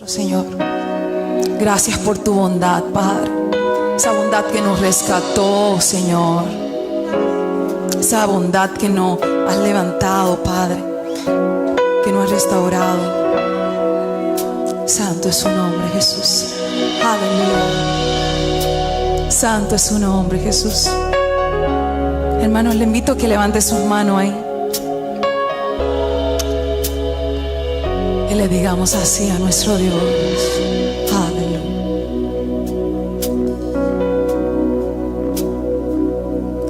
Señor, gracias por tu bondad, Padre. Esa bondad que nos rescató, Señor. Esa bondad que nos has levantado, Padre, que nos has restaurado. Santo es su nombre, Jesús. Aleluya. Santo es su nombre, Jesús. Hermanos, le invito a que levante sus manos ahí y le digamos así a nuestro Dios. Aleluya.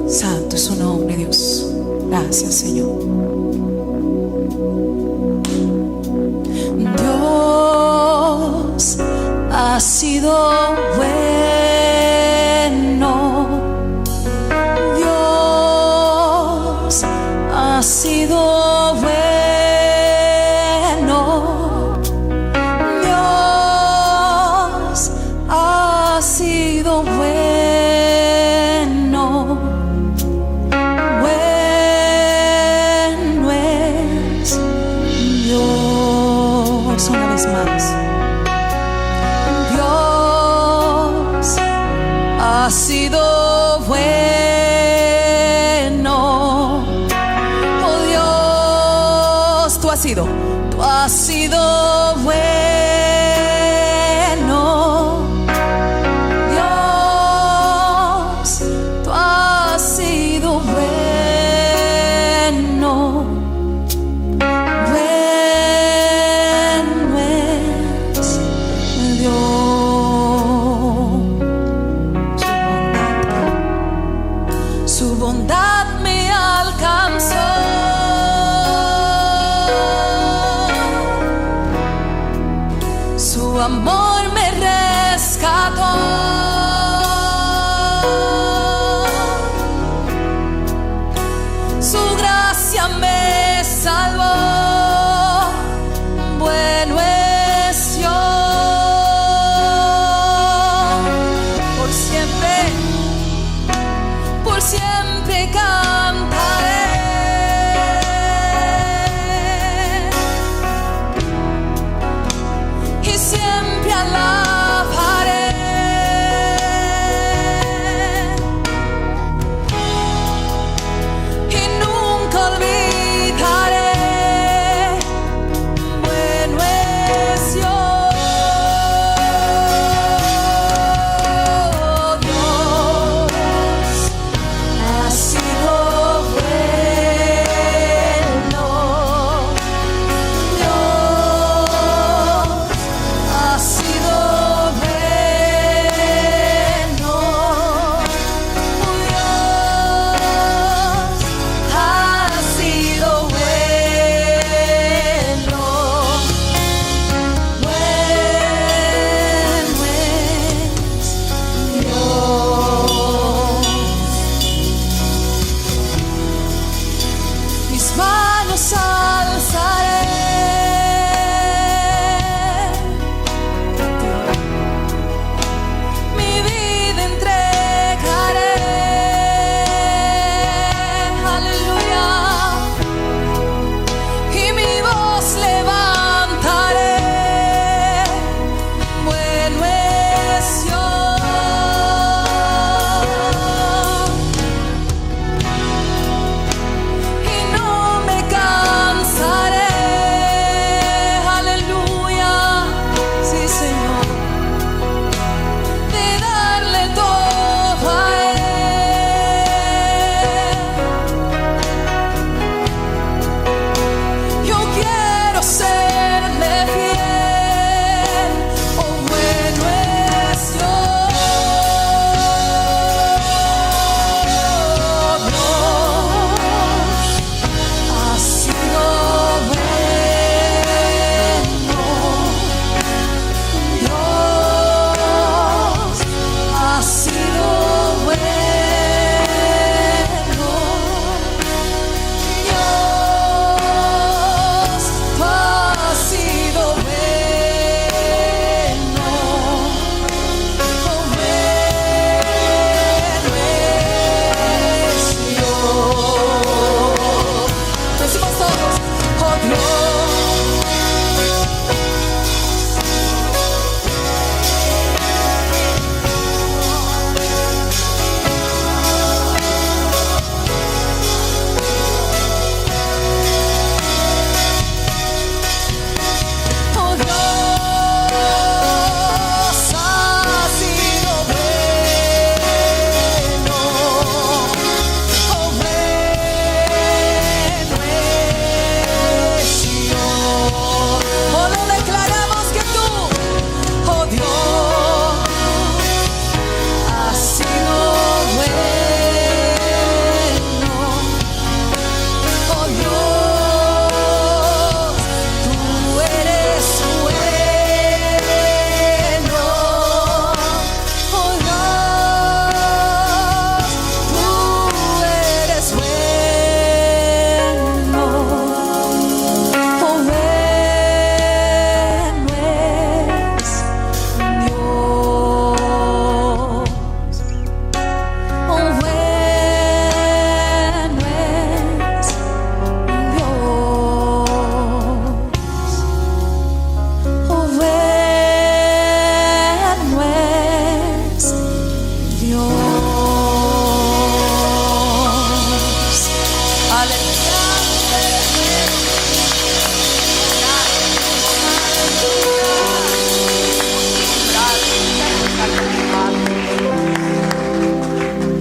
Santo es su nombre, Dios. Gracias, Señor. Dios ha sido bueno. Dios ha sido bueno. Dios ha sido bueno. Bueno es Dios. Una vez más. Dios ha sido bueno. Oh Dios, tú has sido bueno. Dios, tú has sido bueno. Bueno es Dios. Su bondad me alcanzó. Su amor me rescató. Su gracia me salvó. Bueno es Dios. Por siempre cantaré. Y siempre alabaré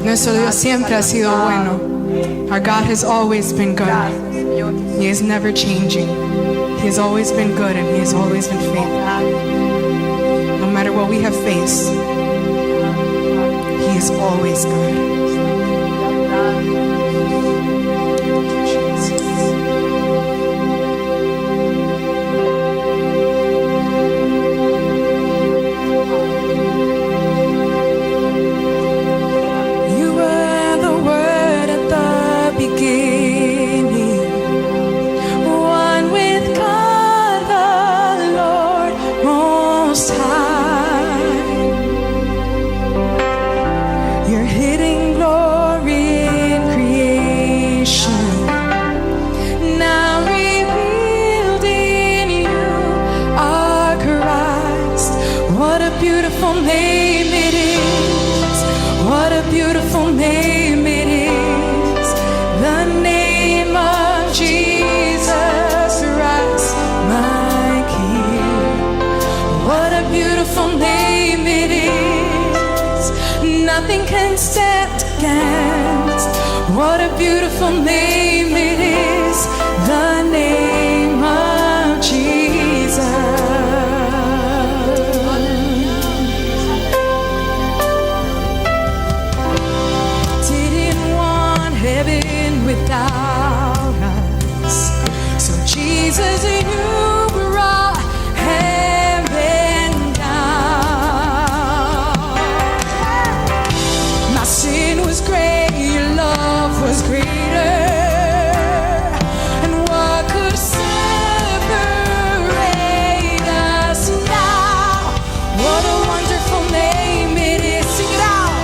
Nuestro Dios siempre ha sido bueno. Our God has always been good. He is never changing. He has always been good and He has always been faithful. No matter what we have faced, He is always good. Nothing can stand against. What a beautiful name it is, the name of Jesus. Didn't want heaven without us, so Jesus, you brought heaven down. My sin was great, your love was greater. And what could separate us now? What a wonderful name it is. Sing it out.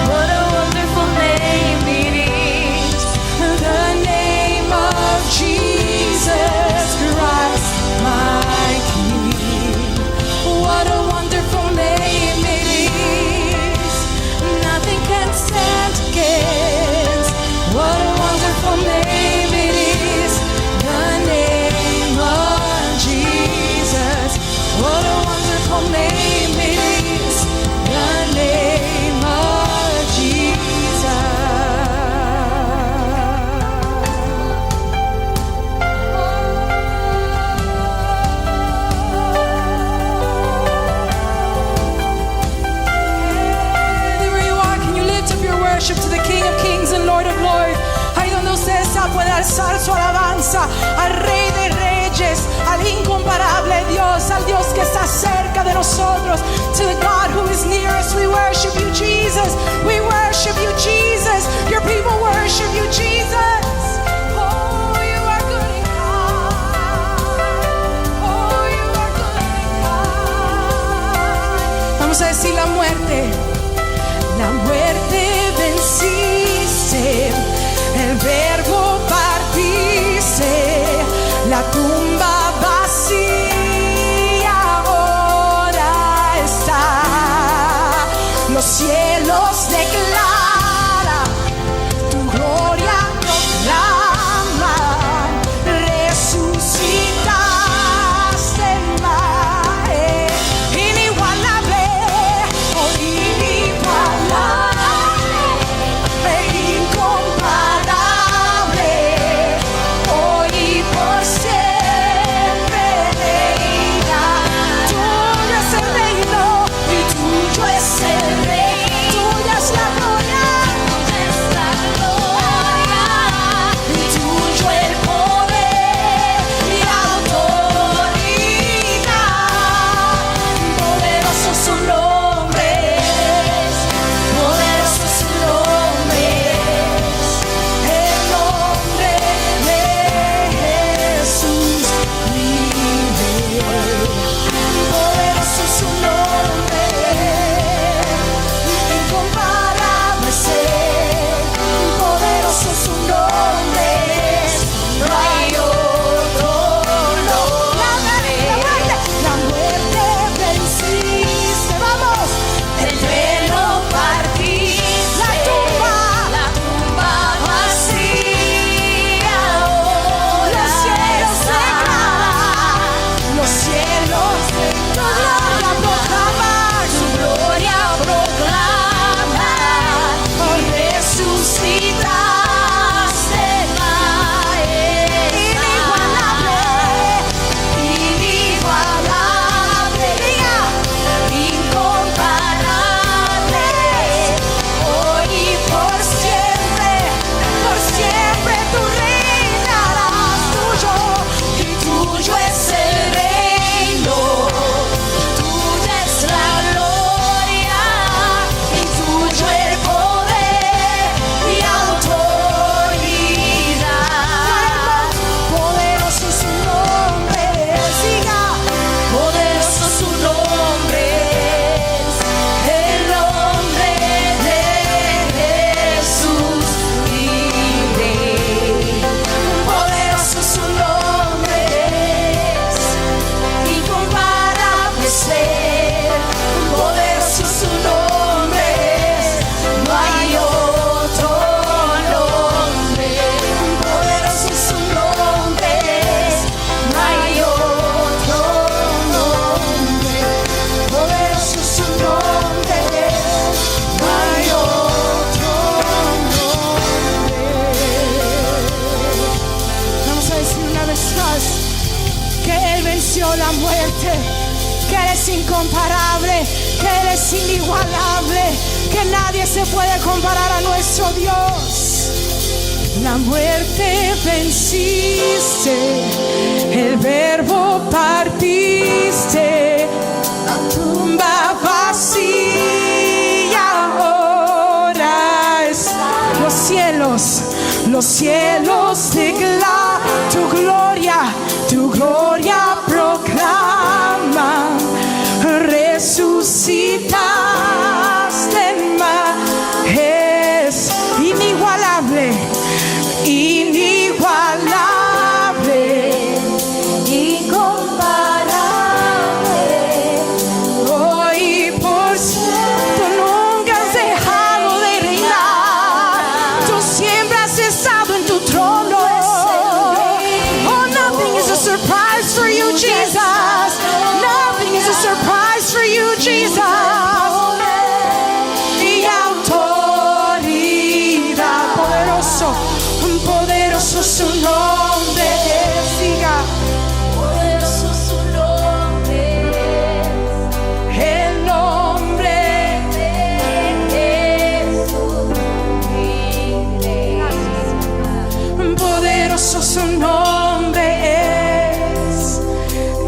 What a wonderful name it is, the name of Jesus Christ, my King. What a wonderful name it is, nothing can stand against. What a wonderful name it is, the name of Jesus. What a wonderful name it is, the name of Jesus. Wherever you are, can you lift up your worship to the King of Kings and Lord of Lords? Ahí donde usted está puede alzar su alabanza al Rey de Reyes, al incomparable Dios, al Dios que está cerca de nosotros. To the God who is near us, we worship you, Jesus. We worship you, Jesus. Your people worship you, Jesus. Oh, you are good and kind. Oh, you are good and kind. Vamos a decir la muerte. La muerte venciste, el verbo partiste, la tumba vacía ahora está. Los cielos declaran, tu gloria proclama, resucitaste más, inigualable, oh inigualable, incomparable, hoy y por siempre. incomparable, que Él es inigualable, que nadie se puede comparar a nuestro Dios. La muerte venciste, el verbo partiste, la tumba vacía ahora está. Los cielos declaran tu gloria proclama. Resucitaste más, es inigualable, incomparable. Hoy por cierto nunca has dejado de reinar, tú siempre has estado en tu trono. Oh, nothing is a surprise for you, Jesus. Nothing is a surprise for you, Jesus. Y autoridad, poderoso su nombre es, diga. Poderoso su nombre es, el nombre de Jesús. Poderoso su nombre es,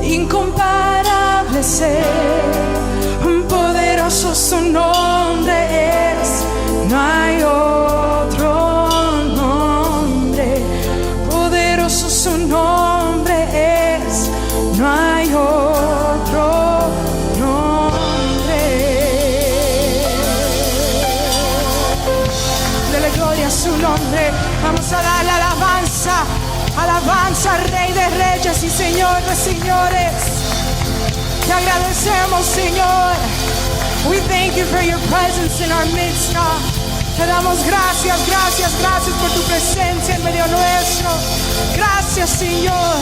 incomparable ser. Poderoso su nombre es, no hay otro nombre. Poderoso su nombre es, no hay otro nombre. Dele gloria a su nombre. Vamos a darle alabanza, alabanza al Rey de Reyes y Señor de Señores. Te agradecemos, Señor. We thank you for your presence in our midst, God. Te damos gracias por tu presencia en medio nuestro. Gracias, Señor.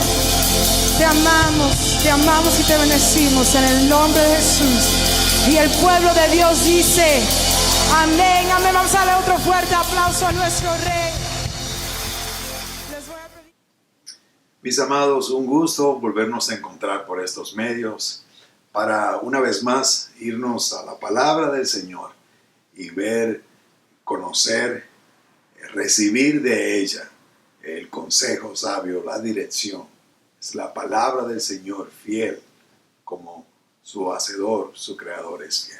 Te amamos y te bendecimos en el nombre de Jesús. Y el pueblo de Dios dice, amén, amén. Vamos a darle otro fuerte aplauso a nuestro Rey. Mis amados, un gusto volvernos a encontrar por estos medios para una vez más irnos a la palabra del Señor y ver, conocer, recibir de ella el consejo sabio, la dirección. Es la palabra del Señor fiel, como su hacedor, su creador es fiel.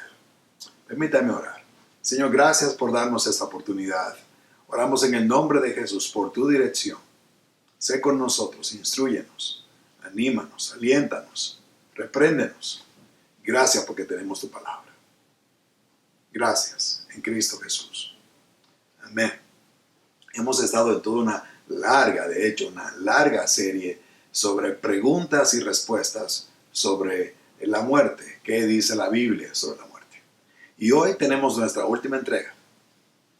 Permítame orar. Señor, gracias por darnos esta oportunidad. Oramos en el nombre de Jesús por tu dirección. Sé con nosotros, instrúyenos, anímanos, aliéntanos, repréndenos. Gracias porque tenemos tu palabra. Gracias en Cristo Jesús. Amén. Hemos estado en toda una larga serie sobre preguntas y respuestas sobre la muerte. ¿Qué dice la Biblia sobre la muerte? Y hoy tenemos nuestra última entrega.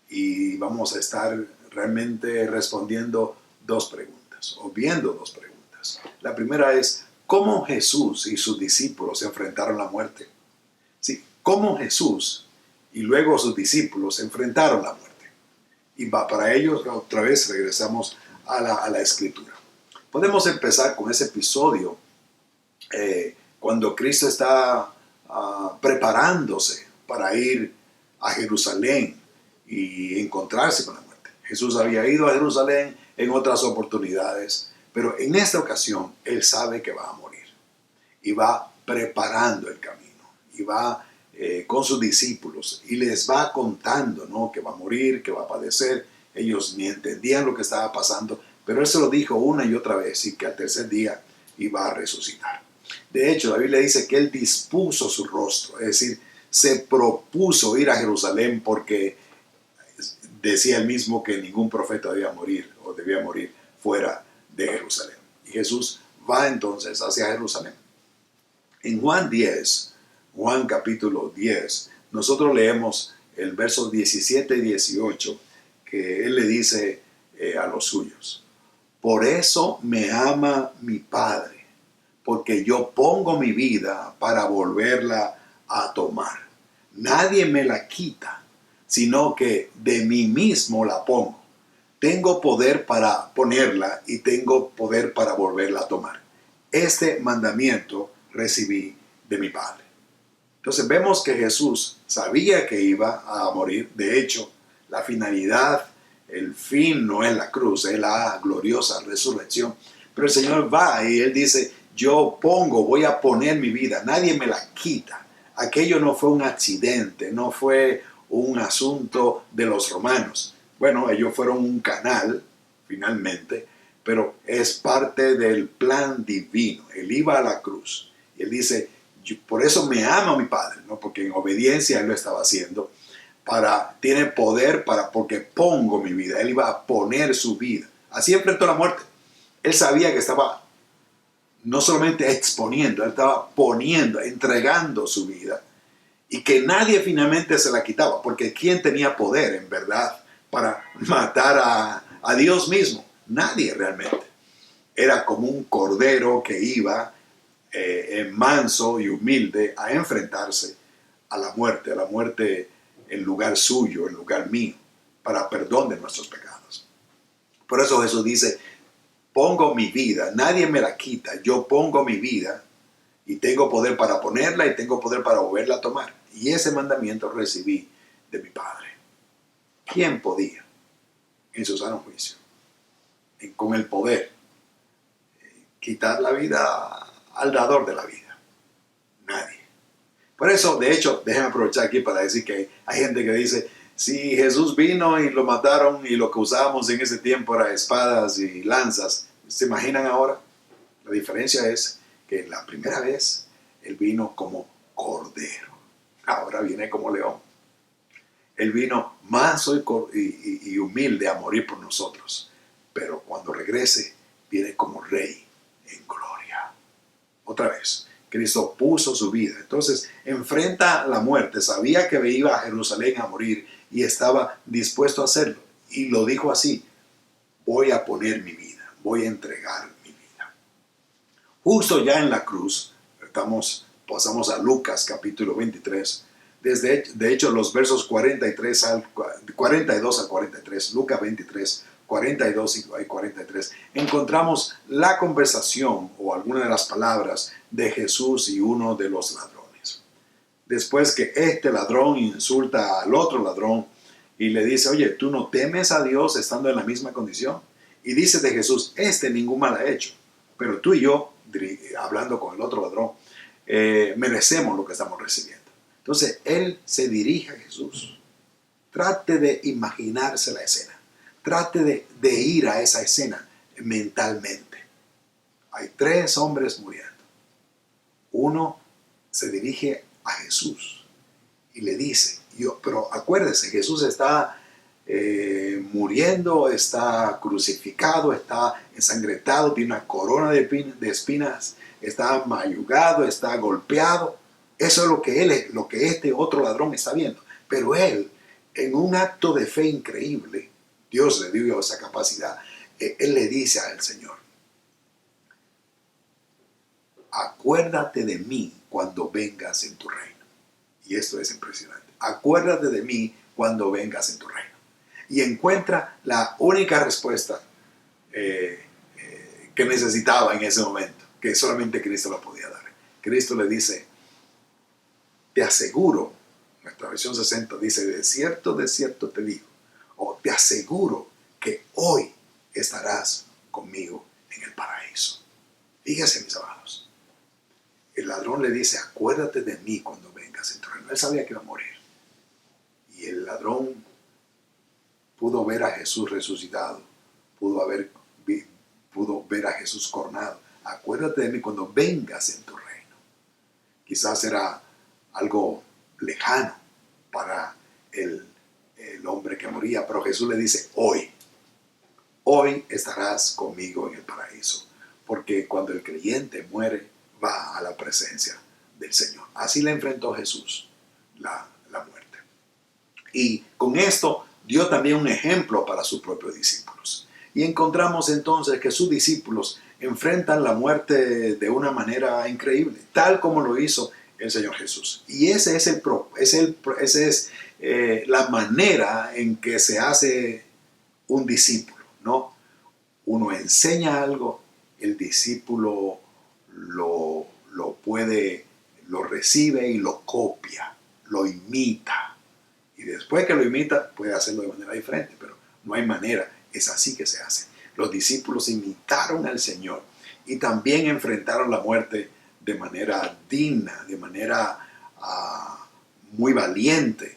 Y vamos a estar realmente respondiendo dos preguntas, o viendo dos preguntas. La primera es, ¿cómo Jesús y sus discípulos se enfrentaron a la muerte? Sí, ¿cómo Jesús y luego sus discípulos se enfrentaron a la muerte? Y para ellos, otra vez, regresamos a la Escritura. Podemos empezar con ese episodio cuando Cristo está preparándose para ir a Jerusalén y encontrarse con la muerte. Jesús había ido a Jerusalén en otras oportunidades, pero en esta ocasión Él sabe que va a morir y va preparando el camino y va con sus discípulos y les va contando, ¿no?, que va a morir, que va a padecer. Ellos ni entendían lo que estaba pasando, pero Él se lo dijo una y otra vez y que al tercer día iba a resucitar. De hecho, la Biblia dice que Él dispuso su rostro, es decir, se propuso ir a Jerusalén porque decía Él mismo que ningún profeta debía morir o debía morir fuera de Jerusalén. Y Jesús va entonces hacia Jerusalén. En Juan capítulo 10, nosotros leemos el verso 17 y 18, que Él le dice a los suyos: por eso me ama mi Padre, porque yo pongo mi vida para volverla a tomar. Nadie me la quita, sino que de mí mismo la pongo. Tengo poder para ponerla y tengo poder para volverla a tomar. Este mandamiento recibí de mi Padre. Entonces vemos que Jesús sabía que iba a morir. De hecho, la finalidad, el fin no es la cruz, es la gloriosa resurrección. Pero el Señor va y Él dice, voy a poner mi vida, nadie me la quita. Aquello no fue un accidente, no fue un asunto de los romanos. Bueno, ellos fueron un canal, finalmente, pero es parte del plan divino. Él iba a la cruz y Él dice, por eso me ama mi Padre, ¿no? Porque en obediencia Él lo estaba haciendo. Tiene poder porque pongo mi vida. Él iba a poner su vida. Así enfrentó la muerte. Él sabía que estaba no solamente exponiendo, Él estaba poniendo, entregando su vida. Y que nadie finalmente se la quitaba. Porque ¿quién tenía poder en verdad para matar a Dios mismo? Nadie realmente. Era como un cordero que iba manso y humilde a enfrentarse a la muerte en lugar suyo, en lugar mío, para perdón de nuestros pecados. Por eso Jesús dice, pongo mi vida, nadie me la quita, yo pongo mi vida y tengo poder para ponerla y tengo poder para volverla a tomar. Y ese mandamiento recibí de mi Padre. ¿Quién podía, en su sano juicio, con el poder, quitar la vida al dador de la vida? Nadie. Por eso, de hecho, déjenme aprovechar aquí para decir que hay gente que dice, si Jesús vino y lo mataron y lo que usábamos en ese tiempo era espadas y lanzas, ¿se imaginan ahora? La diferencia es que la primera vez Él vino como cordero, ahora viene como león. Él vino manso y humilde a morir por nosotros, pero cuando regrese viene como rey en gloria. Otra vez, Cristo puso su vida. Entonces enfrenta la muerte, sabía que iba a Jerusalén a morir y estaba dispuesto a hacerlo. Y lo dijo así, voy a poner mi vida, voy a entregar mi vida. Justo ya en la cruz, pasamos a Lucas capítulo 23, de hecho los versos 42 al 43, Lucas 23, 42 y 43, encontramos la conversación o alguna de las palabras de Jesús y uno de los ladrones. Después que este ladrón insulta al otro ladrón y le dice, oye, ¿tú no temes a Dios estando en la misma condición? Y dice de Jesús, ningún mal ha hecho, pero tú y yo, hablando con el otro ladrón, merecemos lo que estamos recibiendo. Entonces, él se dirige a Jesús. Trate de imaginarse la escena. Trate de ir a esa escena mentalmente. Hay 3 hombres muriendo. Uno se dirige a Jesús y le dice, pero acuérdese, Jesús está muriendo, está crucificado, está ensangrentado, tiene una corona de espinas, está mayugado, está golpeado. Eso es lo que este otro ladrón está viendo. Pero él, en un acto de fe increíble, Dios le dio esa capacidad. Él le dice al Señor, acuérdate de mí cuando vengas en tu reino. Y esto es impresionante. Acuérdate de mí cuando vengas en tu reino. Y encuentra la única respuesta que necesitaba en ese momento, que solamente Cristo la podía dar. Cristo le dice, te aseguro, nuestra versión 60 dice, de cierto te digo, o te aseguro que hoy estarás conmigo en el paraíso. Fíjese, mis amados. El ladrón le dice, acuérdate de mí cuando vengas en tu reino. Él sabía que iba a morir. Y el ladrón pudo ver a Jesús resucitado, pudo ver a Jesús coronado. Acuérdate de mí cuando vengas en tu reino. Quizás era algo lejano para el hombre que moría, pero Jesús le dice, hoy estarás conmigo en el paraíso, porque cuando el creyente muere, va a la presencia del Señor. Así le enfrentó Jesús la muerte. Y con esto dio también un ejemplo para sus propios discípulos. Y encontramos entonces que sus discípulos enfrentan la muerte de una manera increíble, tal como lo hizo el Señor Jesús. Y esa es la manera en que se hace un discípulo, ¿no? Uno enseña algo, el discípulo lo lo recibe y lo copia, lo imita. Y después que lo imita, puede hacerlo de manera diferente, pero no hay manera, es así que se hace. Los discípulos imitaron al Señor y también enfrentaron la muerte de manera digna, de manera muy valiente,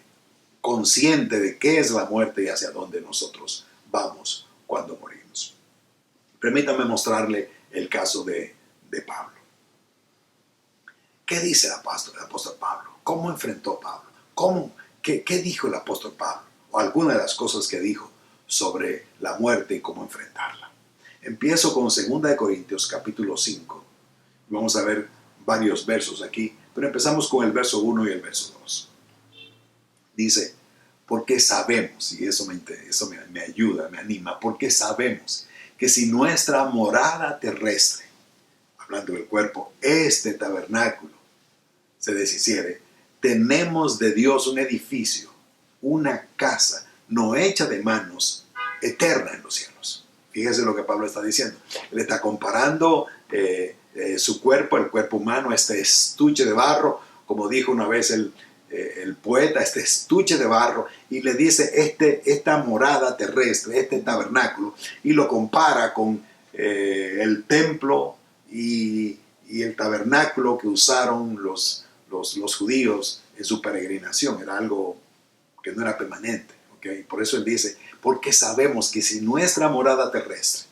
consciente de qué es la muerte y hacia dónde nosotros vamos cuando morimos. Permítame mostrarle el caso de Pablo. ¿Qué dice el apóstol Pablo? ¿Cómo enfrentó Pablo? ¿Qué dijo el apóstol Pablo? O alguna de las cosas que dijo sobre la muerte y cómo enfrentarla. Empiezo con 2 Corintios capítulo 5. Vamos a ver varios versos aquí, pero empezamos con el verso 1 y el verso 2. Dice, porque sabemos, y eso me ayuda, me anima, porque sabemos que si nuestra morada terrestre, hablando del cuerpo, este tabernáculo se deshiciere, tenemos de Dios un edificio, una casa no hecha de manos, eterna en los cielos. Fíjese lo que Pablo está diciendo. Él está comparando su cuerpo, el cuerpo humano, este estuche de barro, como dijo una vez el poeta, este estuche de barro, y le dice esta morada terrestre, este tabernáculo, y lo compara con el templo y el tabernáculo que usaron los judíos en su peregrinación. Era algo que no era permanente, ¿okay? Por eso él dice, porque sabemos que si nuestra morada terrestre,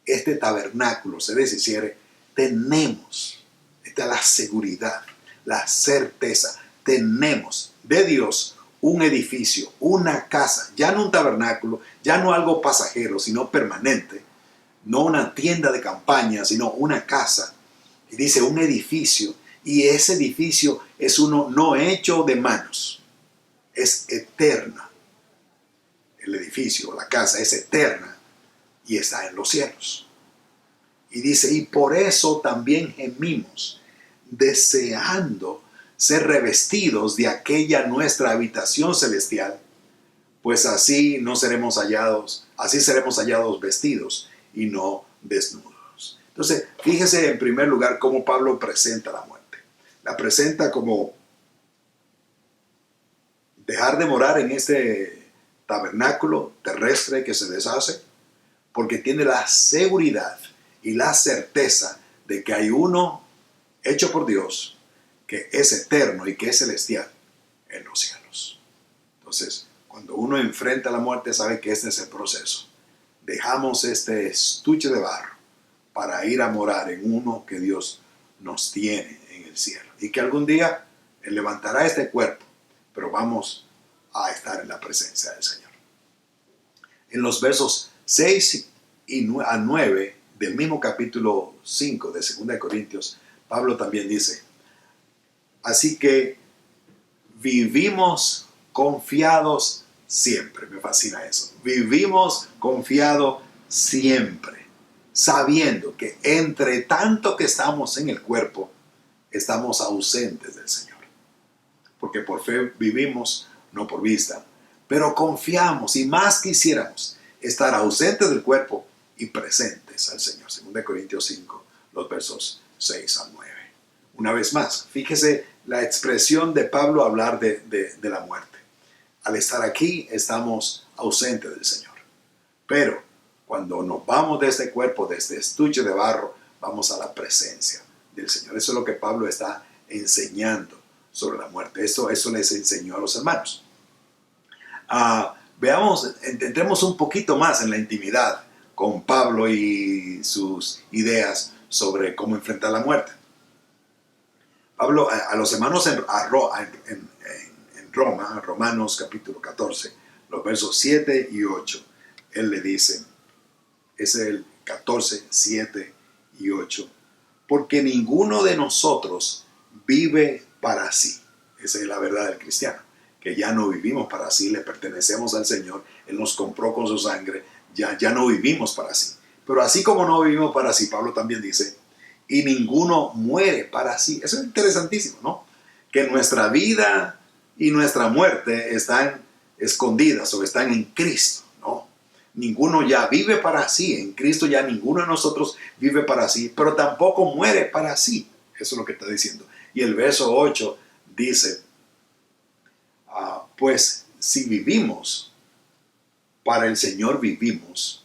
este tabernáculo se deshiciere, tenemos, esta es la seguridad, la certeza, tenemos de Dios un edificio, una casa, ya no un tabernáculo, ya no algo pasajero, sino permanente, no una tienda de campaña, sino una casa. Y dice un edificio, y ese edificio es uno no hecho de manos, es eterna. El edificio, la casa es eterna y está en los cielos. Y dice, y por eso también gemimos, deseando ser revestidos de aquella nuestra habitación celestial, pues así seremos hallados vestidos y no desnudos. Entonces, fíjese en primer lugar cómo Pablo presenta la muerte. La presenta como dejar de morar en este tabernáculo terrestre que se deshace, porque tiene la seguridad y la certeza de que hay uno hecho por Dios, que es eterno y que es celestial en los cielos. Entonces, cuando uno enfrenta la muerte, sabe que este es el proceso. Dejamos este estuche de barro para ir a morar en uno que Dios nos tiene en el cielo. Y que algún día Él levantará este cuerpo, pero vamos a estar en la presencia del Señor. En los versos 6 a 9 del mismo capítulo 5 de 2 Corintios, Pablo también dice, así que vivimos confiados siempre. Me fascina eso. Vivimos confiados siempre, sabiendo que entre tanto que estamos en el cuerpo, estamos ausentes del Señor. Porque por fe vivimos, no por vista, pero confiamos y más quisiéramos estar ausentes del cuerpo y presentes al Señor. 2 Corintios 5, los versos 6 al 9. Una vez más, fíjese la expresión de Pablo hablar de la muerte. Al estar aquí estamos ausentes del Señor. Pero cuando nos vamos de este cuerpo, de este estuche de barro, vamos a la presencia del Señor. Eso es lo que Pablo está enseñando sobre la muerte. Eso les enseñó a los hermanos. Entremos un poquito más en la intimidad con Pablo y sus ideas sobre cómo enfrentar la muerte. Pablo, a los hermanos en Roma, Romanos capítulo 14, los versos 7 y 8, él le dice, es el 14, 7 y 8, porque ninguno de nosotros vive para sí. Esa es la verdad del cristiano, que ya no vivimos para sí, le pertenecemos al Señor, Él nos compró con su sangre, ya no vivimos para sí. Pero así como no vivimos para sí, Pablo también dice, y ninguno muere para sí. Eso es interesantísimo, ¿no? Que nuestra vida y nuestra muerte están escondidas o están en Cristo, ¿no? Ninguno ya vive para sí, en Cristo ya ninguno de nosotros vive para sí, pero tampoco muere para sí. Eso es lo que está diciendo. Y el verso 8 dice, pues si vivimos, para el Señor vivimos,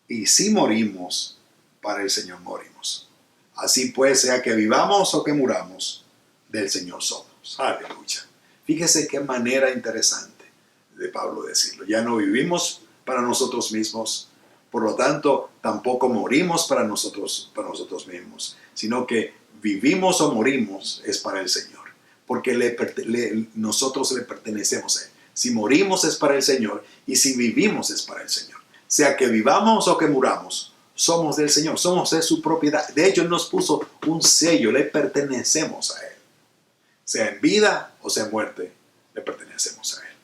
y si morimos, para el Señor morimos. Así pues, sea que vivamos o que muramos, del Señor somos. Aleluya. Fíjese qué manera interesante de Pablo decirlo. Ya no vivimos para nosotros mismos, por lo tanto, tampoco morimos para nosotros mismos, sino que vivimos o morimos es para el Señor, porque nosotros le pertenecemos a Él. Si morimos es para el Señor, y si vivimos es para el Señor. Sea que vivamos o que muramos, somos del Señor, somos de su propiedad. De hecho, Él nos puso un sello, le pertenecemos a Él. Sea en vida o sea en muerte, le pertenecemos a Él.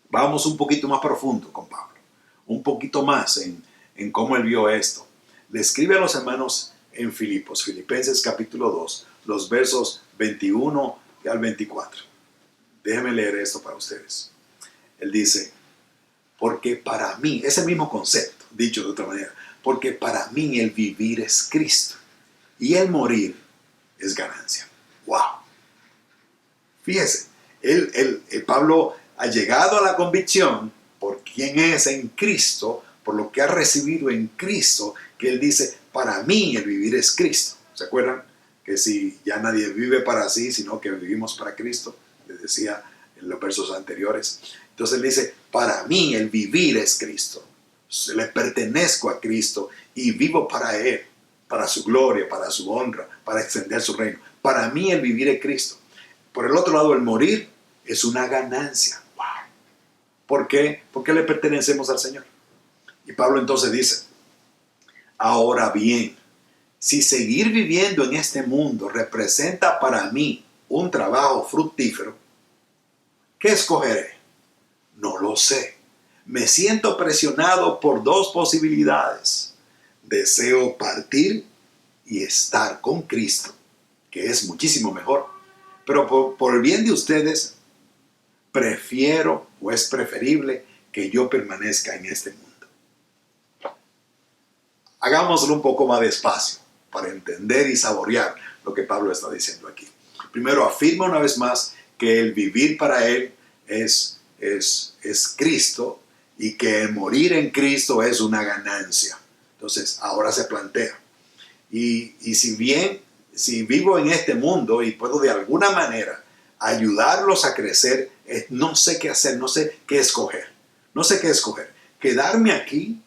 Vamos un poquito más profundo con Pablo, un poquito más en cómo Él vio esto. Le escribe a los hermanos en Filipenses capítulo 2, los versos 21 al 24. Déjenme leer esto para ustedes. Él dice, porque para mí, ese mismo concepto, dicho de otra manera, porque para mí el vivir es Cristo y el morir es ganancia. ¡Wow! Fíjese, Pablo ha llegado a la convicción por quién es en Cristo, por lo que ha recibido en Cristo, que él dice, para mí el vivir es Cristo. ¿Se acuerdan? Que si ya nadie vive para sí, sino que vivimos para Cristo, les decía en los versos anteriores. Entonces él dice, para mí el vivir es Cristo. Le pertenezco a Cristo y vivo para Él, para su gloria, para su honra, para extender su reino. Para mí el vivir es Cristo. Por el otro lado, el morir es una ganancia. ¡Wow! ¿Por qué? Porque le pertenecemos al Señor. Y Pablo entonces dice, ahora bien, si seguir viviendo en este mundo representa para mí un trabajo fructífero, ¿qué escogeré? No lo sé. Me siento presionado por dos posibilidades. Deseo partir y estar con Cristo, que es muchísimo mejor. Pero por el bien de ustedes, prefiero o es preferible que yo permanezca en este mundo. Hagámoslo un poco más despacio para entender y saborear lo que Pablo está diciendo aquí. Primero, afirma una vez más que el vivir para Él es Cristo y que el morir en Cristo es una ganancia. Entonces, ahora se plantea. Y si vivo en este mundo y puedo de alguna manera ayudarlos a crecer, no sé qué hacer, no sé qué escoger. No sé qué escoger. Quedarme aquí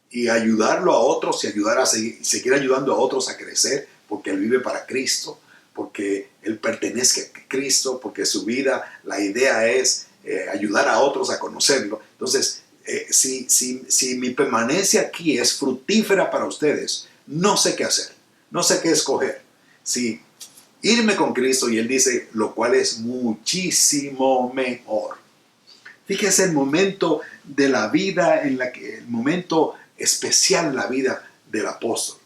y ayudarlo a otros y ayudar a seguir ayudando a otros a crecer, porque Él vive para Cristo, porque Él pertenece a Cristo, porque su vida, la idea es ayudar a otros a conocerlo. Entonces, si mi permanencia aquí es fructífera para ustedes, no sé qué hacer, no sé qué escoger. Si irme con Cristo, y Él dice, lo cual es muchísimo mejor. Fíjese el momento de la vida, el momento especial en la vida del apóstol.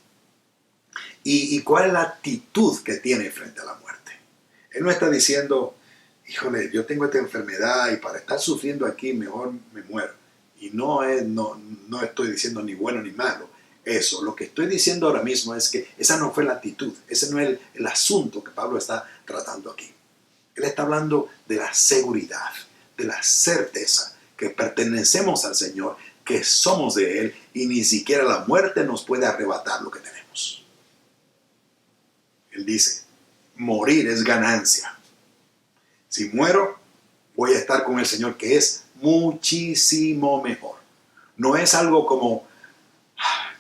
Y cuál es la actitud que tiene frente a la muerte. Él no está diciendo, híjole, yo tengo esta enfermedad y para estar sufriendo aquí mejor me muero. Y no estoy diciendo ni bueno ni malo. Eso, lo que estoy diciendo ahora mismo es que esa no fue la actitud, ese no es el asunto que Pablo está tratando aquí. Él está hablando de la seguridad, de la certeza que pertenecemos al Señor, que somos de Él y ni siquiera la muerte nos puede arrebatar lo que tenemos. Él dice, morir es ganancia. Si muero, voy a estar con el Señor, que es muchísimo mejor. No es algo como,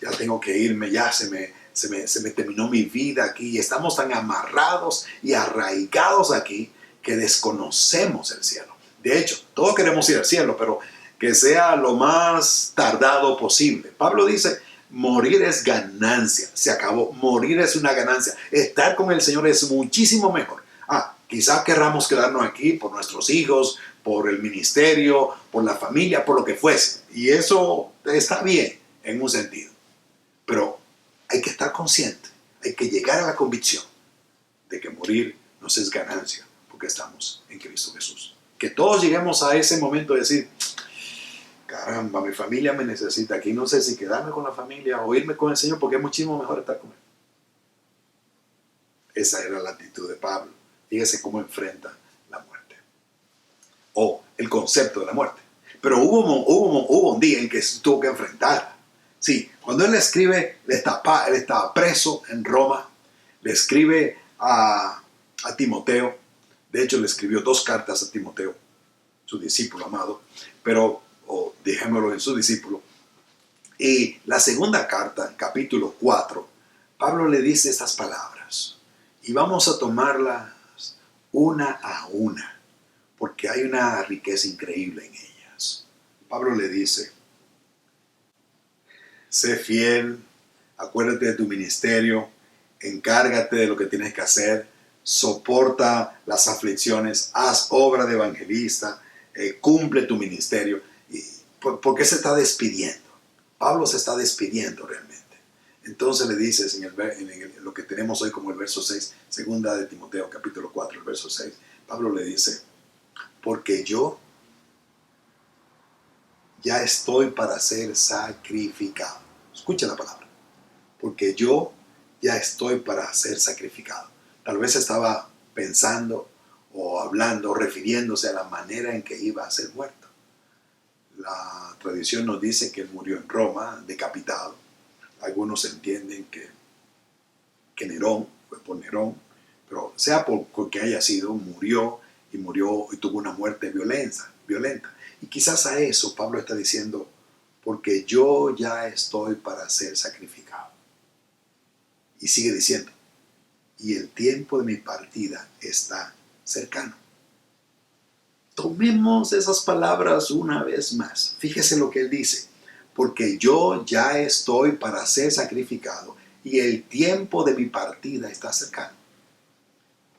ya tengo que irme, ya se me terminó mi vida aquí. Estamos tan amarrados y arraigados aquí que desconocemos el cielo. De hecho, todos queremos ir al cielo, pero que sea lo más tardado posible. Pablo dice, morir es ganancia. Se acabó. Morir es una ganancia. Estar con el Señor es muchísimo mejor. Quizás querramos quedarnos aquí por nuestros hijos, por el ministerio, por la familia, por lo que fuese. Y eso está bien en un sentido. Pero hay que estar consciente, hay que llegar a la convicción de que morir nos es ganancia porque estamos en Cristo Jesús. Que todos lleguemos a ese momento de decir, caramba, mi familia me necesita aquí, no sé si quedarme con la familia o irme con el Señor porque es muchísimo mejor estar con Él. Esa era la actitud de Pablo. Fíjese cómo enfrenta la muerte. O el concepto de la muerte. Pero hubo un día en que tuvo que enfrentarla. Sí, cuando él le escribe, él estaba preso en Roma, le escribe a Timoteo. De hecho, le escribió 2 cartas a Timoteo, su discípulo amado, pero dejémoslo en su discípulo. Y la segunda carta, capítulo 4, Pablo le dice estas palabras. Y vamos a tomarlas una a una, porque hay una riqueza increíble en ellas. Pablo le dice: sé fiel, acuérdate de tu ministerio, encárgate de lo que tienes que hacer, soporta las aflicciones, haz obra de evangelista, cumple tu ministerio. ¿Por qué se está despidiendo? Pablo se está despidiendo realmente. Entonces le dices en lo que tenemos hoy como el verso 6, segunda de Timoteo capítulo 4, el verso 6, Pablo le dice: porque yo ya estoy para ser sacrificado. Escucha la palabra. Porque yo ya estoy para ser sacrificado. Tal vez estaba pensando o hablando, refiriéndose a la manera en que iba a ser muerto. La tradición nos dice que él murió en Roma, decapitado. Algunos entienden que Nerón, fue por Nerón, pero sea por que haya sido, murió y tuvo una muerte violenta. Y quizás a eso Pablo está diciendo: porque yo ya estoy para ser sacrificado. Y sigue diciendo: y el tiempo de mi partida está cercano. Tomemos esas palabras una vez más. Fíjese lo que él dice: porque yo ya estoy para ser sacrificado y el tiempo de mi partida está cercano.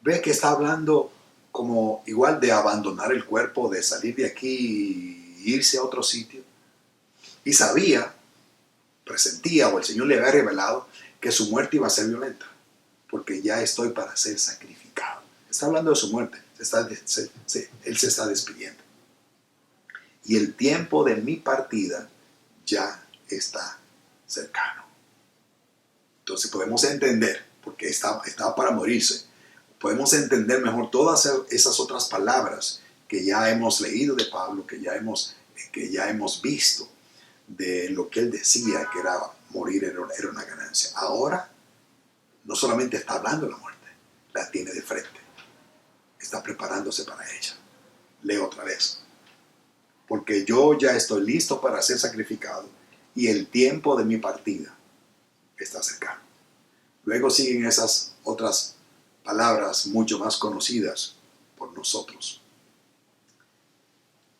Ve que está hablando como igual de abandonar el cuerpo, de salir de aquí e irse a otro sitio. Y sabía, presentía, o el Señor le había revelado, que su muerte iba a ser violenta, porque ya estoy para ser sacrificado. Está hablando de su muerte, él se está despidiendo. Y el tiempo de mi partida ya está cercano. Entonces podemos entender, porque está para morirse, podemos entender mejor todas esas otras palabras que ya hemos leído de Pablo, que ya hemos visto, de lo que él decía que era morir era una ganancia. Ahora no solamente está hablando de la muerte, la tiene de frente, está preparándose para ella. Leo otra vez: porque yo ya estoy listo para ser sacrificado y el tiempo de mi partida está cercano. Luego siguen esas otras palabras mucho más conocidas por nosotros: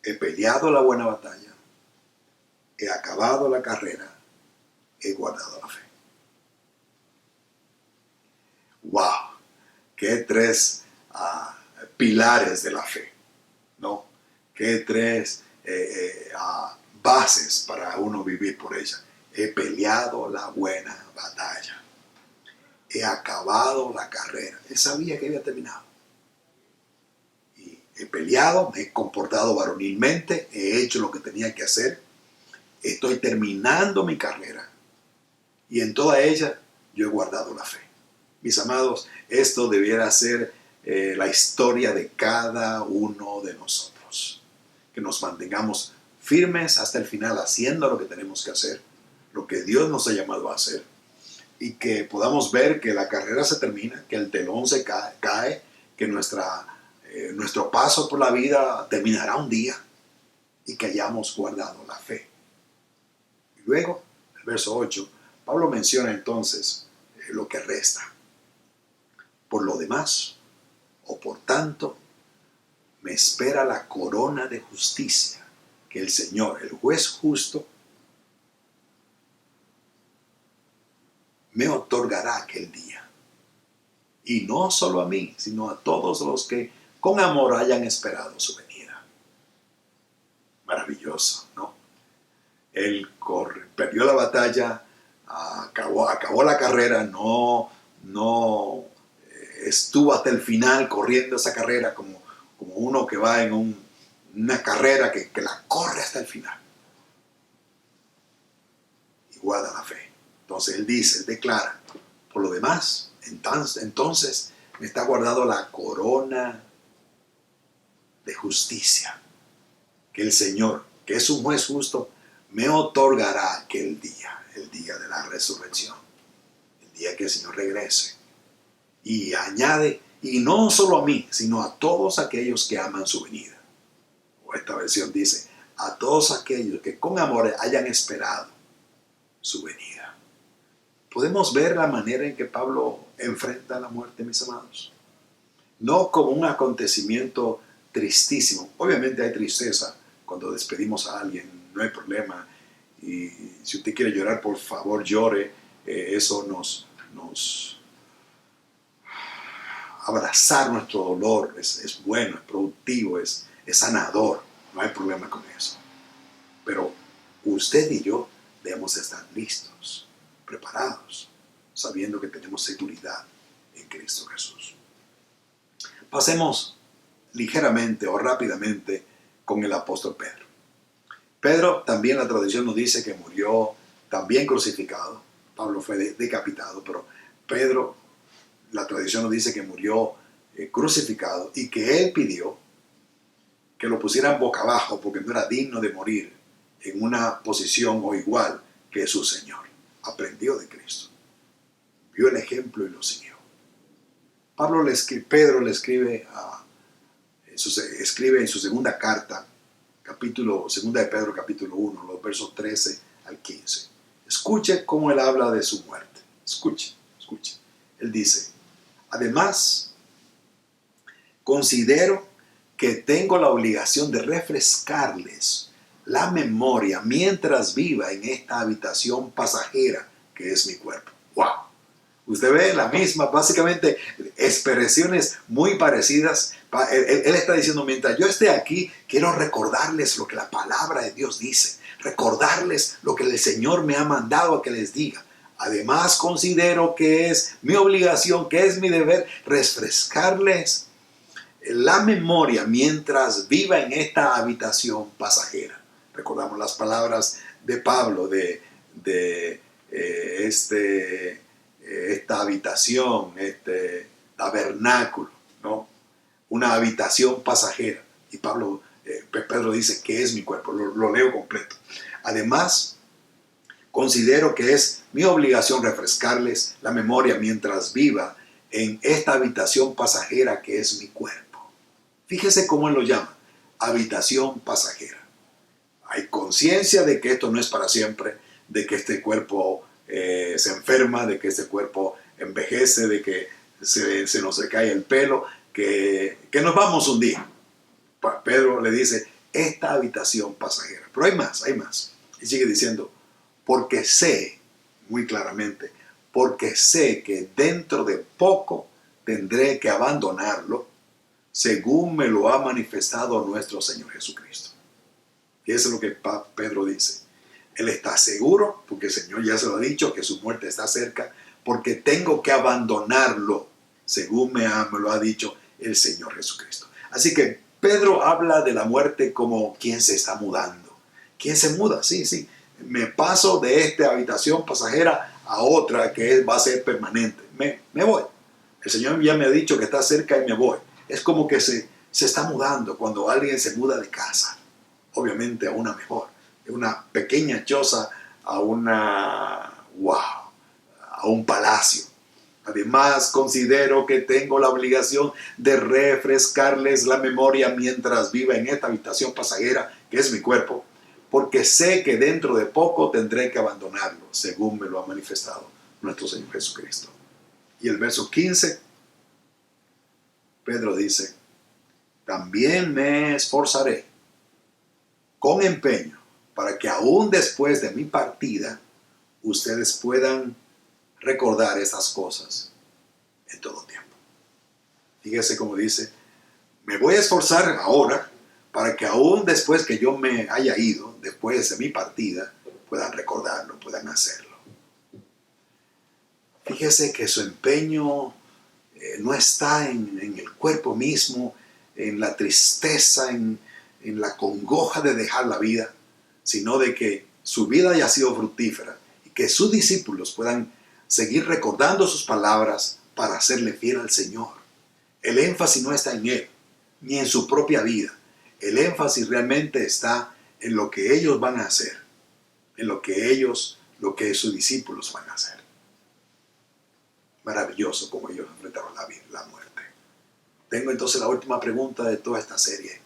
he peleado la buena batalla, he acabado la carrera, he guardado la fe. ¡Wow! ¡Qué 3 pilares de la fe! ¿No? ¡Qué 3 bases para uno vivir por ella! He peleado la buena batalla, he acabado la carrera. Él sabía que había terminado. Y he peleado, me he comportado varonilmente, he hecho lo que tenía que hacer. Estoy terminando mi carrera y en toda ella yo he guardado la fe. Mis amados, esto debiera ser la historia de cada uno de nosotros. Que nos mantengamos firmes hasta el final, haciendo lo que tenemos que hacer, lo que Dios nos ha llamado a hacer, y que podamos ver que la carrera se termina, que el telón se cae, que nuestro paso por la vida terminará un día y que hayamos guardado la fe. Luego, el verso 8, Pablo menciona entonces lo que resta. Por lo demás, o por tanto, me espera la corona de justicia que el Señor, el juez justo, me otorgará aquel día. Y no solo a mí, sino a todos los que con amor hayan esperado su venida. Maravilloso, ¿no? Él perdió la batalla, acabó la carrera, no estuvo hasta el final corriendo esa carrera como uno que va en una carrera que la corre hasta el final. Y guarda la fe. Entonces él declara: por lo demás, entonces me está guardado la corona de justicia que el Señor, que es un juez justo, me otorgará aquel día, el día de la resurrección, el día que el Señor regrese. Y añade, y no solo a mí, sino a todos aquellos que aman su venida. O esta versión dice, a todos aquellos que con amor hayan esperado su venida. ¿Podemos ver la manera en que Pablo enfrenta la muerte, mis amados? No como un acontecimiento tristísimo. Obviamente hay tristeza cuando despedimos a alguien, no hay problema. Y si usted quiere llorar, por favor llore. Eso nos abrazar nuestro dolor es bueno, es productivo, es sanador. No hay problema con eso. Pero usted y yo debemos estar listos, preparados, sabiendo que tenemos seguridad en Cristo Jesús. Pasemos ligeramente o rápidamente con el apóstol Pedro. Pedro, también la tradición nos dice que murió también crucificado. Pablo fue decapitado, pero Pedro, la tradición nos dice que murió crucificado y que él pidió que lo pusieran boca abajo porque no era digno de morir en una posición o igual que su Señor. Aprendió de Cristo, vio el ejemplo y lo siguió. Pedro le escribe en su segunda carta, segunda de Pedro, capítulo 1, los versos 13 al 15. Escuche cómo él habla de su muerte. Escuche. Él dice, además, considero que tengo la obligación de refrescarles la memoria mientras viva en esta habitación pasajera que es mi cuerpo. ¡Wow! Usted ve la misma, básicamente expresiones muy parecidas. Él está diciendo, mientras yo esté aquí, quiero recordarles lo que la palabra de Dios dice, recordarles lo que el Señor me ha mandado a que les diga. Además, considero que es mi obligación, que es mi deber, refrescarles la memoria mientras viva en esta habitación pasajera. Recordamos las palabras de Pablo de esta habitación, este tabernáculo, ¿no? Una habitación pasajera. Y Pedro dice que es mi cuerpo. Lo leo completo. Además, considero que es mi obligación refrescarles la memoria mientras viva en esta habitación pasajera que es mi cuerpo. Fíjese cómo él lo llama, habitación pasajera. Hay conciencia de que esto no es para siempre, de que este cuerpo se enferma, de que este cuerpo envejece, de que se nos cae el pelo, que nos vamos un día. Pedro le dice, esta habitación pasajera. Pero hay más. Y sigue diciendo, porque sé, muy claramente, porque sé que dentro de poco tendré que abandonarlo, según me lo ha manifestado nuestro Señor Jesucristo. Y eso es lo que Pedro dice. Él está seguro, porque el Señor ya se lo ha dicho, que su muerte está cerca, porque tengo que abandonarlo, según me lo ha dicho el Señor Jesucristo. Así que Pedro habla de la muerte como quien se está mudando. ¿Quién se muda? Sí. Me paso de esta habitación pasajera a otra que va a ser permanente. Me voy. El Señor ya me ha dicho que está cerca y me voy. Es como que se está mudando cuando alguien se muda de casa. Obviamente a una mejor. De una pequeña choza a un palacio. Además, considero que tengo la obligación de refrescarles la memoria mientras viva en esta habitación pasajera, que es mi cuerpo, porque sé que dentro de poco tendré que abandonarlo, según me lo ha manifestado nuestro Señor Jesucristo. Y el verso 15, Pedro dice, también me esforzaré con empeño para que aún después de mi partida, ustedes puedan recordar estas cosas en todo tiempo. Fíjese cómo dice, me voy a esforzar ahora para que aún después que yo me haya ido, después de mi partida, puedan recordarlo, puedan hacerlo. Fíjese que su empeño no está en el cuerpo mismo, en la tristeza, en la congoja de dejar la vida, sino de que su vida haya sido fructífera y que sus discípulos puedan seguir recordando sus palabras para hacerle fiel al Señor. El énfasis no está en Él, ni en su propia vida. El énfasis realmente está en lo que ellos van a hacer, en lo que sus discípulos van a hacer. Maravilloso como ellos enfrentaron la muerte. Tengo entonces la última pregunta de toda esta serie,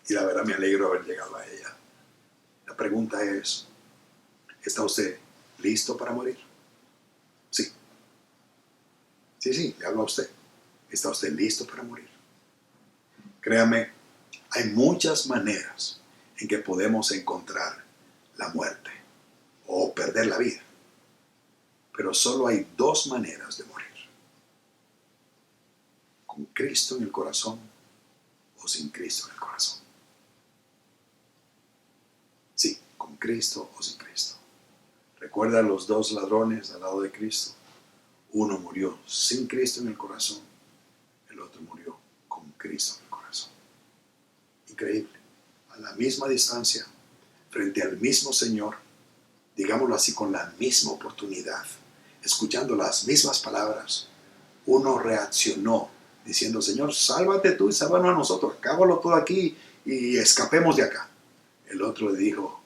y la verdad me alegro de haber llegado a ella. La pregunta es, ¿está usted listo para morir? Sí. Sí, le hablo a usted. ¿Está usted listo para morir? Créame, hay muchas maneras en que podemos encontrar la muerte o perder la vida. Pero solo hay dos maneras de morir. Con Cristo en el corazón o sin Cristo en el corazón. Sí, con Cristo o sin Cristo. ¿Recuerda los dos ladrones al lado de Cristo? Uno murió sin Cristo en el corazón, el otro murió con Cristo en el corazón. Increíble. A la misma distancia, frente al mismo Señor, digámoslo así, con la misma oportunidad, escuchando las mismas palabras, uno reaccionó diciendo, Señor, sálvate tú y sálvanos a nosotros, acábalo todo aquí y escapemos de acá. El otro le dijo,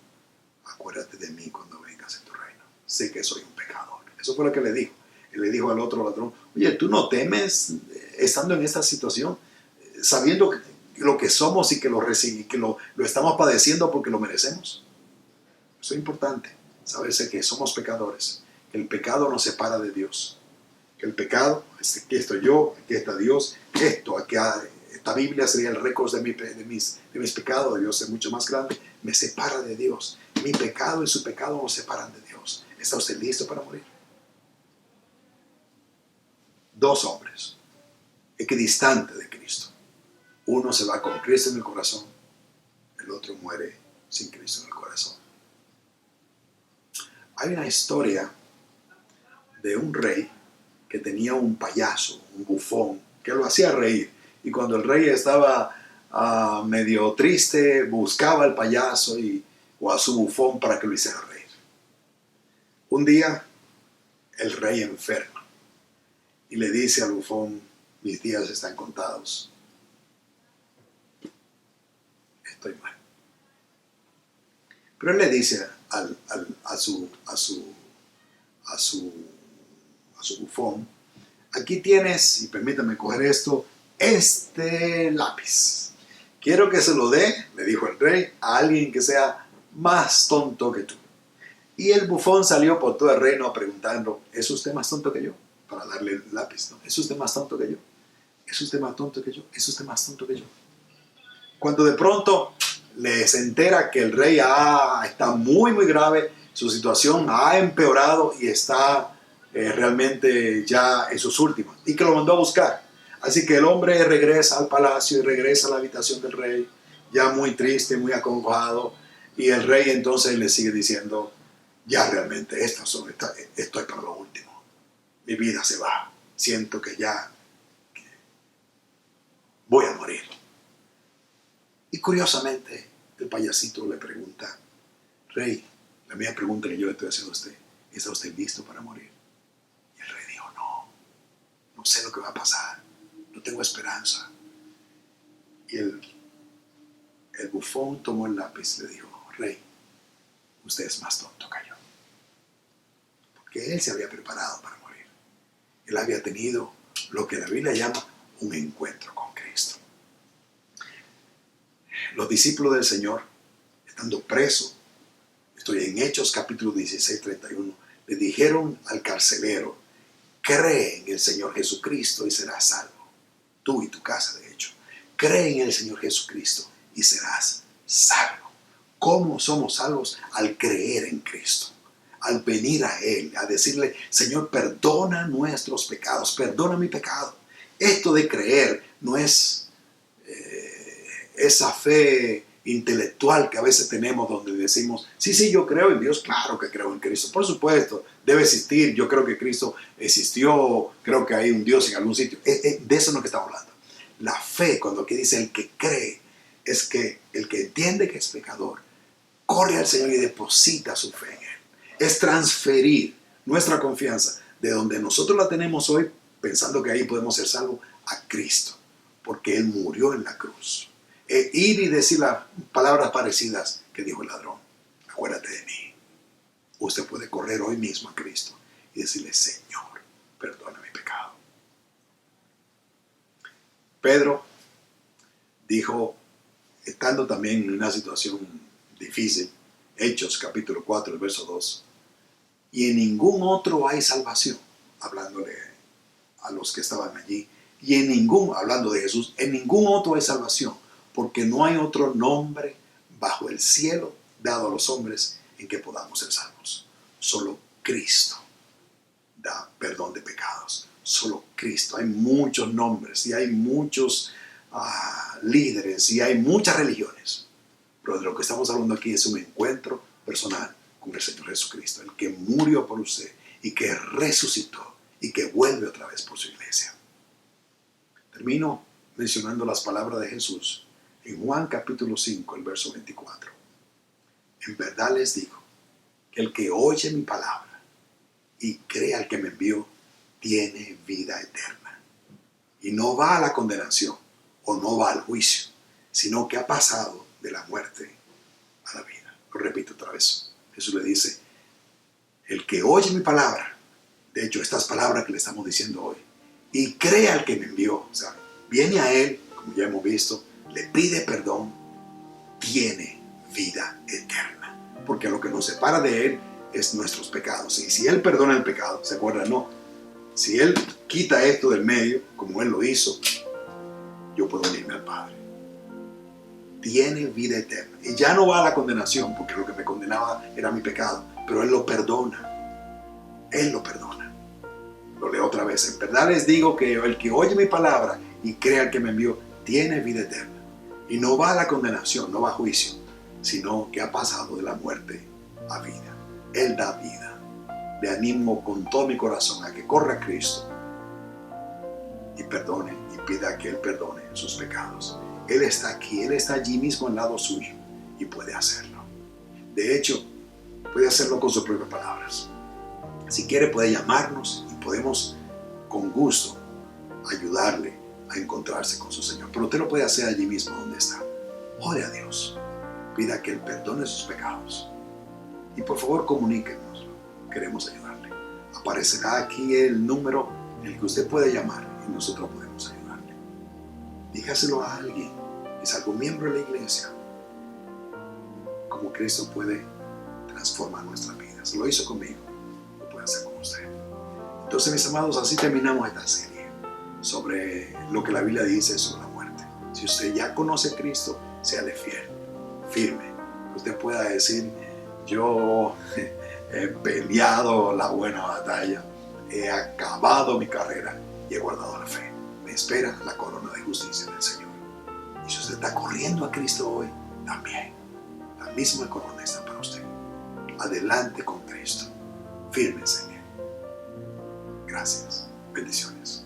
acuérdate de mí cuando vengas en tu reino. Sé que soy un pecador. Eso fue lo que le dijo. Él le dijo al otro ladrón, oye, ¿tú no temes estando en esta situación, sabiendo lo que somos y que lo estamos padeciendo porque lo merecemos? Eso es importante, saberse que somos pecadores, que el pecado nos separa de Dios, que el pecado, aquí estoy yo, aquí está Dios, esta Biblia sería el récord de mis pecados, Dios es mucho más grande, me separa de Dios. Mi pecado y su pecado nos separan de Dios. ¿Está usted listo para morir? Dos hombres, equidistantes de Cristo. Uno se va con Cristo en el corazón, el otro muere sin Cristo en el corazón. Hay una historia de un rey que tenía un payaso, un bufón, que lo hacía reír. Y cuando el rey estaba medio triste, buscaba al payaso o a su bufón para que lo hiciera reír. Un día, el rey enferma y le dice al bufón, mis días están contados. Estoy mal. Pero él le dice a su bufón, aquí tienes, y permítame coger esto, este lápiz. Quiero que se lo dé, le dijo el rey, a alguien que sea más tonto que tú. Y el bufón salió por todo el reino preguntando, ¿es usted más tonto que yo? Para darle el lápiz, ¿no? ¿Es usted más tonto que yo? ¿Es usted más tonto que yo? ¿Es usted más tonto que yo? Cuando de pronto se entera que el rey está muy, muy grave, su situación ha empeorado y está realmente ya en sus últimas, y que lo mandó a buscar. Así que el hombre regresa al palacio y regresa a la habitación del rey, ya muy triste, muy acongojado, y el rey entonces le sigue diciendo, ya realmente estoy para lo último. Mi vida se va. Siento que ya voy a morir. Y curiosamente, el payasito le pregunta, rey, la misma pregunta que yo le estoy haciendo a usted, ¿está usted listo para morir? Y el rey dijo, no sé lo que va a pasar, no tengo esperanza. Y el bufón tomó el lápiz y le dijo, rey, usted es más tonto que yo. Porque él se había preparado para morir. Él había tenido lo que la Biblia llama un encuentro con Cristo. Los discípulos del Señor, estando presos, estoy en Hechos capítulo 16, 31, le dijeron al carcelero, cree en el Señor Jesucristo y serás salvo. Tú y tu casa, de hecho. Cree en el Señor Jesucristo y serás salvo. ¿Cómo somos salvos? Al creer en Cristo. Al venir a Él, a decirle, Señor, perdona nuestros pecados, perdona mi pecado. Esto de creer no es esa fe intelectual que a veces tenemos donde decimos, sí, yo creo en Dios, claro que creo en Cristo, por supuesto, debe existir, yo creo que Cristo existió, creo que hay un Dios en algún sitio. De eso es lo que estamos hablando. La fe, cuando aquí dice el que cree, es que el que entiende que es pecador, corre al Señor y deposita su fe en Él. Es transferir nuestra confianza de donde nosotros la tenemos hoy, pensando que ahí podemos ser salvos, a Cristo. porque Él murió en la cruz. Ir y decir las palabras parecidas que dijo el ladrón. Acuérdate de mí. Usted puede correr hoy mismo a Cristo y decirle, Señor, perdona mi pecado. Pedro dijo, estando también en una situación difícil, Hechos capítulo 4, el verso 2, y en ningún otro hay salvación, hablándole a los que estaban allí, y en ningún, hablando de Jesús, en ningún otro hay salvación, porque no hay otro nombre bajo el cielo dado a los hombres en que podamos ser salvos. Solo Cristo da perdón de pecados. Solo Cristo. Hay muchos nombres y hay muchos líderes y hay muchas religiones. Pero de lo que estamos hablando aquí es un encuentro personal con el Señor Jesucristo, el que murió por usted y que resucitó y que vuelve otra vez por su iglesia. Termino mencionando las palabras de Jesús en Juan capítulo 5, el verso 24. En verdad les digo que el que oye mi palabra y cree al que me envió tiene vida eterna y no va a la condenación o no va al juicio, sino que ha pasado de la muerte a la vida. Lo repito otra vez. Jesús le dice, el que oye mi palabra, de hecho estas palabras que le estamos diciendo hoy, y cree al que me envió, o sea, viene a Él, como ya hemos visto, le pide perdón, tiene vida eterna. Porque lo que nos separa de Él es nuestros pecados. Y si Él perdona el pecado, ¿se acuerdan? No. Si Él quita esto del medio, como Él lo hizo, yo puedo unirme al Padre. Tiene vida eterna. Y ya no va a la condenación, porque lo que me condenaba era mi pecado. Pero Él lo perdona. Él lo perdona. Lo leo otra vez. En verdad les digo que el que oye mi palabra y cree al que me envió, tiene vida eterna. Y no va a la condenación, no va a juicio, sino que ha pasado de la muerte a vida. Él da vida. Le animo con todo mi corazón a que corra a Cristo y perdone y pida que Él perdone sus pecados. Él está aquí, Él está allí mismo al lado suyo y puede hacerlo. De hecho, puede hacerlo con sus propias palabras. Si quiere puede llamarnos y podemos con gusto ayudarle a encontrarse con su Señor. Pero usted lo puede hacer allí mismo donde está. Ore a Dios. Pida que Él perdone sus pecados. Y por favor comuníquenos. Queremos ayudarle. Aparecerá aquí el número en el que usted puede llamar y nosotros podemos ayudarle. Dígaselo a alguien. Es algún miembro de la iglesia. Como Cristo puede transformar nuestras vidas. Lo hizo conmigo. Lo puede hacer con usted. Entonces, mis amados, así terminamos esta serie sobre lo que la Biblia dice sobre la muerte. Si usted ya conoce a Cristo, séale fiel, firme. Usted pueda decir, yo he peleado la buena batalla, he acabado mi carrera y he guardado la fe. Me espera la corona de justicia del Señor. Y si usted está corriendo a Cristo hoy, también la misma corona está para usted. Adelante con Cristo. Fírmese en Él. Gracias. Bendiciones.